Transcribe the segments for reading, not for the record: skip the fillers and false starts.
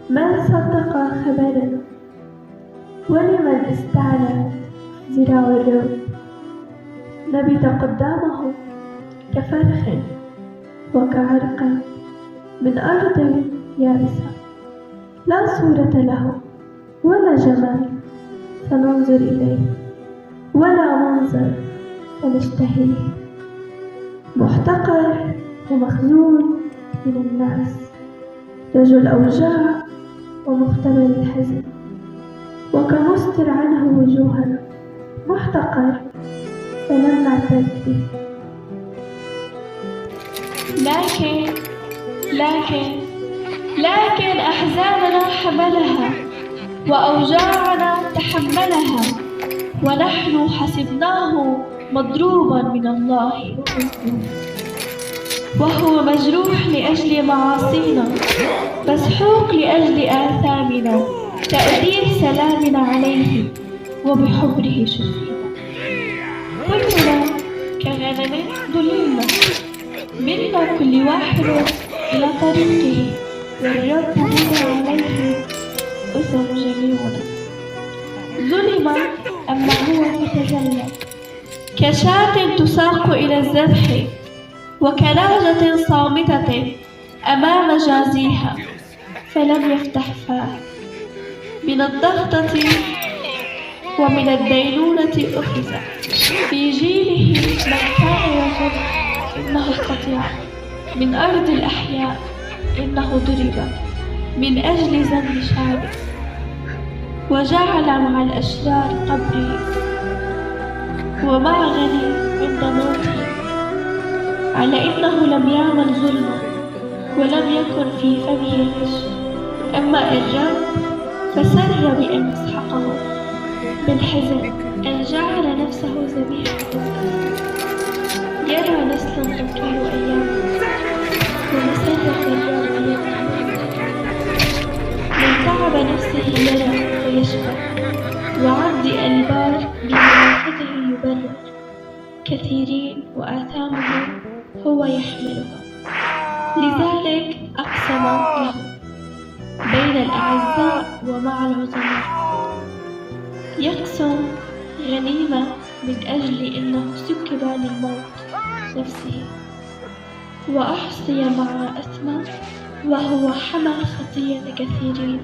من صدق خبرنا ولمن استعلى ذراع الرب نبت قدامه كفرخ وكعرق من أرض يابسة لا صورة له ولا جمال فننظر إليه ولا منظر فنشتهيه محتقر ومخذول من الناس رجل أوجاع ومختبر الحزن وكمستر عنه وجوهنا محتقر فلم نعتد به لكن أحزاننا حملها وأوجاعنا تحملها ونحن حسبناه مضروبا من الله وهو مجروح لأجل معاصينا مسحوق لأجل آثامنا تأديب سلامنا عليه وبحبره شفينا كلنا كغنم ضللنا منا كل واحد إلى طريقه والرب بنا عليه أثم جميعنا ظلم أما هو متذلل كشاة تساق إلى الذبح وكنعجة صامتة أمام جازيها فلم يفتح فاه من الضغطة ومن الدينونة أخذ في جيله من كان يظن إنه قطيع من أرض الأحياء إنه ضرب من أجل ذنب شعبه وجعل مع الأشرار قبره ومع غني عند موته على إنه لم يعمل ظلما ولم يكن في فمه غش أما الرب فسر بأن يسحقه بالحزن أن جعل نفسه ذبيحة يرى نسلا تطول أيامه ومسرة الرب يده من تعب نفسه يرى ويشفى وعبد البار بملاحته يبرر كثيرين وآثامهم هو يحملها لذلك أقسم له بين الأعزاء ومع العظماء يقسم غنيمة من أجل أنه سكب للموت نفسه وأحصي مع أثمة وهو حمل خطية كثيرين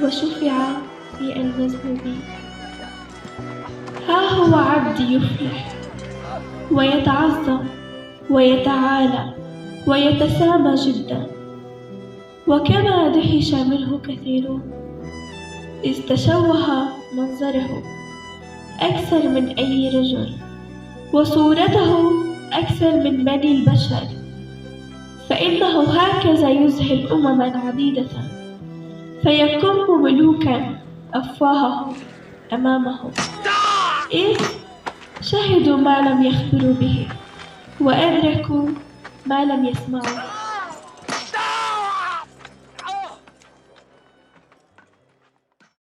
وشفع في المذنوبين ها هو عبدي يفلح ويتعظم ويتعالى ويتسامى جدا وكما دهش منه كثيرون إذ تشوه منظره أكثر من أي رجل وصورته أكثر من بني البشر فإنه هكذا يذهل أمما عديدة فيكم ملوكا أفواههم أمامه إذ شهدوا ما لم يخبروا به وأدركوا ما لم يسمعوا